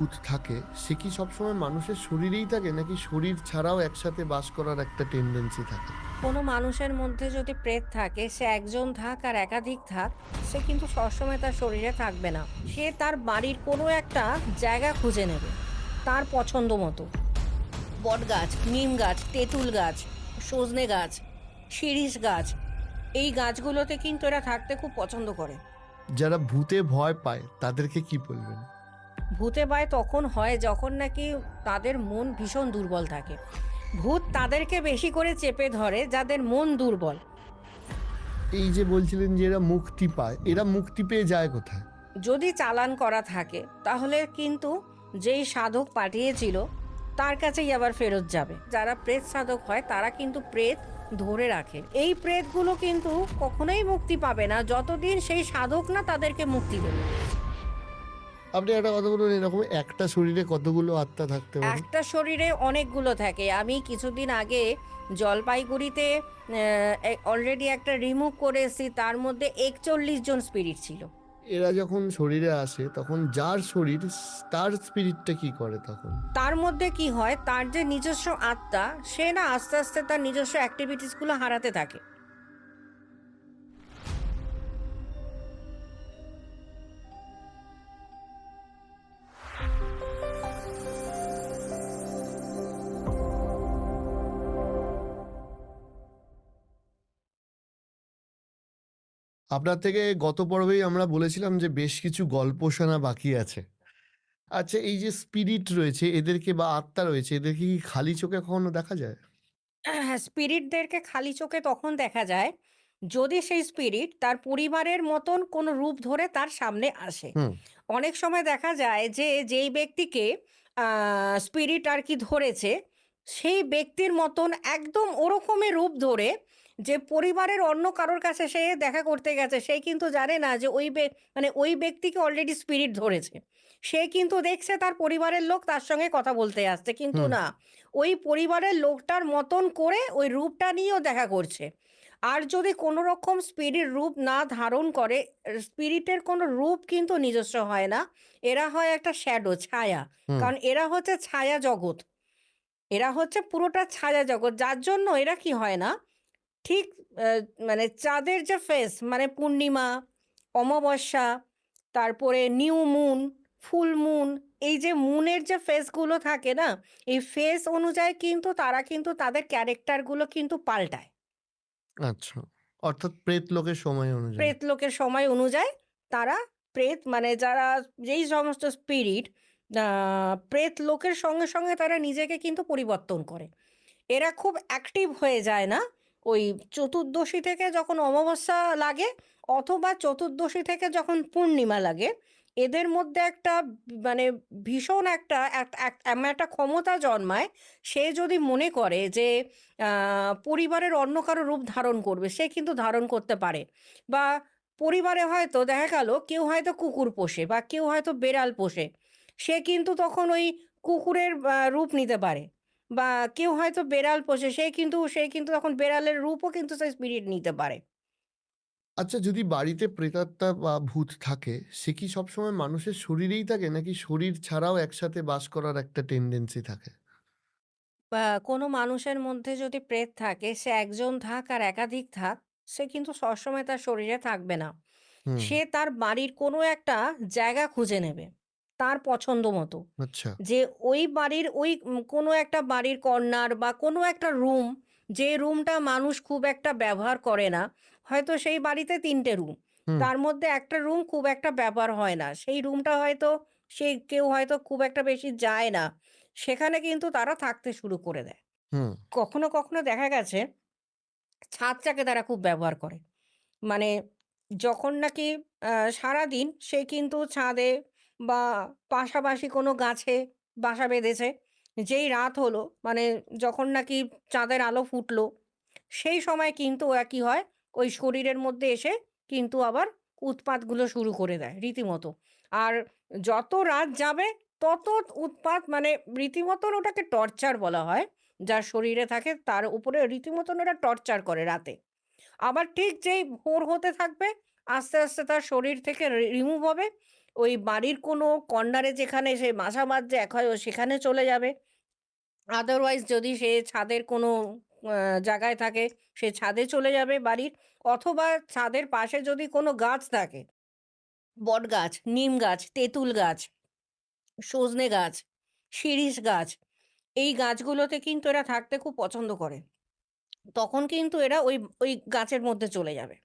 ভূত থাকে সে কি সবসময় মানুষের শরীরেই থাকে নাকি শরীর ছাড়াও একসাথে বাস করার একটা টেন্ডেন্সি থাকে? কোনো মানুষের মধ্যে যদি প্রেত থাকে, সে একজন থাক আর একাধিক থাক, সে কিন্তু সবসময় তার শরীরে থাকবে না। সে তার বাড়ির কোনো একটা জায়গা খুঁজে নেবে, তার পছন্দ মতো। বটগাছ, নিম গাছ, তেঁতুল গাছ, সজনে গাছ, শিরীষ গাছ, এই গাছগুলোতে কিন্তু এরা থাকতে খুব পছন্দ করে। যারা ভূতে ভয় পায় তাদেরকে কি বলবেন? ভূতে ভয় তখন হয় যখন নাকি তাদের মন ভীষণ দুর্বল থাকে। ভূত তাদেরকে বেশি করে চেপে ধরে যাদের মন দুর্বল। এই যে বলছিলেন যে এরা মুক্তি পায়, এরা মুক্তি পেয়ে যায় কোথায়? যদি চালান করা থাকে তাহলে কিন্তু যেই সাধক পাঠিয়েছিল তার কাছেই আবার ফেরত যাবে। যারা প্রেত সাধক হয় তারা কিন্তু প্রেত ধরে রাখে। এই প্রেতগুলো কিন্তু কখনোই মুক্তি পাবে না যতদিন সেই সাধক না তাদেরকে মুক্তি দেবে। আপনি একটা কথা বলুন, এরকম একটা শরীরে কতগুলো আত্মা থাকতে পারে? একটা শরীরে অনেকগুলো থাকে। আমি কিছুদিন আগে জলপাইগুড়িতে অলরেডি একটা রিমুভ করে এসেছি, তার মধ্যে ৪১ জন স্পিরিট ছিল। এরা যখন শরীরে আসে তখন যার শরীর তার স্পিরিটটা কি করে তখন? তার মধ্যে কি হয়, তার যে নিজস্ব আত্মা, সে না আস্তে আস্তে তার নিজস্ব অ্যাক্টিভিটিস গুলো হারাতে থাকে। আপনার থেকে গত পর্বেই আমরা বলেছিলাম যে বেশ কিছু গল্প শোনা বাকি আছে। আচ্ছা, এই যে স্পিরিট রয়েছে এদেরকে বা আত্মা রয়েছে এদেরকে কি খালি চোখে কখনো দেখা যায়? হ্যাঁ, স্পিরিটদেরকে খালি চোখে তখন দেখা যায় যদি সেই স্পিরিট তার পরিবারের মতন কোনো রূপ ধরে তার সামনে আসে। হুম। অনেক সময় দেখা যায় যে যেই ব্যক্তিকে স্পিরিট আর কি ধরেছে, সেই ব্যক্তির মতন একদম ওরকমই রূপ ধরে, যে পরিবারের অন্য কারোর কাছে সে দেখা করতে গেছে, সে কিন্তু জানে না যে মানে ওই ব্যক্তিকে অলরেডি স্পিরিট ধরেছে। সে কিন্তু দেখছে তার পরিবারের লোক তার সঙ্গে কথা বলতে আসছে, কিন্তু হুম। না, ওই পরিবারের লোকটার মতন করে ওই রূপটা নিয়েও দেখা করছে। আর যদি কোনো রকম স্পিরিট রূপ না ধারণ করে, স্পিরিটের কোনো রূপ কিন্তু নিজস্ব হয় না। এরা হয় একটা শ্যাডো, ছায়া। হুম। কারণ এরা হচ্ছে ছায়া জগৎ। এরা হচ্ছে পুরোটা ছায়া জগৎ। যার জন্য এরা কি হয় না, ঠিক আ মানে চাঁদের যে ফেস, মানে পূর্ণিমা, অমাবস্যা, তারপরে নিউ মুন, ফুল মুন, এই যে মুনের যে ফেসগুলো থাকে না, এই ফেস অনুযায়ী কিন্তু তারা কিন্তু তাদের ক্যারেক্টারগুলো কিন্তু পাল্টায়। আচ্ছা। অর্থাৎ প্রেত লোকের সময় অনুযায়ী। প্রেতলোকের সময় অনুযায়ী তারা প্রেত, মানে যারা, যেই সমস্ত স্পিরিট আ প্রেতলোকের সঙ্গে, সঙ্গে তারা নিজেকে কিন্তু পরিবর্তন করে। এরা খুব অ্যাক্টিভ হয়ে যায় না ওই চতুর্দশী থেকে যখন অমাবস্যা লাগে, অথবা চতুর্দশী থেকে যখন পূর্ণিমা লাগে। এদের মধ্যে একটা মানে ভীষণ একটা এমন একটা ক্ষমতা জন্মায়। সে যদি মনে করে যে পরিবারের অন্য কারো রূপ ধারণ করবে, সে কিন্তু ধারণ করতে পারে। বা পরিবারে হয়তো দেখা গেল কেউ হয়তো কুকুর পোষে বা কেউ হয়তো বেড়াল পোষে। সে কিন্তু তখন ওই কুকুরের রূপ নিতে পারে। বা কেউ হয়তো বেড়াল পোষে, সে কিন্তু তখন বেড়ালের রূপও কিন্তু সে স্পিরিট নিতে পারে। আচ্ছা, যদি বাড়িতে প্রেতাত্মা বা ভূত থাকে সে কি সবসময় মানুষের শরীরেই থাকে নাকি শরীর ছাড়াও একসাথে বাস করার একটা টেন্ডেন্সি থাকে? বা কোনো মানুষের মধ্যে যদি প্রেত থাকে, সে একজন থাক আর একাধিক থাক, সে কিন্তু সবসময় তার শরীরে থাকবে না। হুম। সে তার বাড়ির কোনো একটা জায়গা খুঁজে নেবে, তার পছন্দ মতো। আচ্ছা। যে ওই বাড়ির ওই কোনো একটা বাড়ির কর্নার বা কোনো একটা রুম, যে রুমটা মানুষ খুব একটা ব্যবহার করে না। হয়তো সেই বাড়িতে ৩ টে রুম। হুম। তার মধ্যে একটা রুম খুব একটা ব্যবহার হয় না। সেই রুমটা হয়তো কেউ হয়তো খুব একটা বেশি যায় না। সেখানে কিন্তু তারা থাকতে শুরু করে দেয়। হুম। কখনো, কখনো দেখা গেছে ছাদটাকে তারা খুব ব্যবহার করে। মানে যখন নাকি আ সারাদিন সে কিন্তু ছাদে বা পাশাপাশি কোনো গাছে বাসা বেঁধেছে। যেই রাত হলো, মানে যখন নাকি চাঁদের আলো ফুটলো, সেই সময় কিন্তু ওরা কি হয়, ওই শরীরের মধ্যে এসে কিন্তু আবার উৎপাতগুলো শুরু করে দেয় রীতিমতো। আর যত রাত যাবে তত উৎপাত, মানে রীতিমতন ওটাকে টর্চার বলা হয়। যার শরীরে থাকে তার উপরে রীতিমতন ওরা টর্চার করে রাতে। আবার ঠিক যেই ভোর হতে থাকবে, আস্তে, আস্তে তার শরীর থেকে রিমুভ হবে। ওই বাড়ির কোনো কর্নারে যেখানে সে বাসা বাঁধছে হয় ও সেখানে চলে যাবে। আদারওয়াইজ যদি সে ছাদের কোনো আ জায়গায় থাকে, সে ছাদে চলে যাবে বাড়ির। অথবা ছাদের পাশে যদি কোনো গাছ থাকে, বটগাছ, নিম গাছ, তেঁতুল গাছ, সজনে গাছ, শিরীষ গাছ, এই গাছগুলোতে কিন্তু এরা থাকতে খুব পছন্দ করে। তখন কিন্তু এরা ওই গাছের মধ্যে চলে যাবে।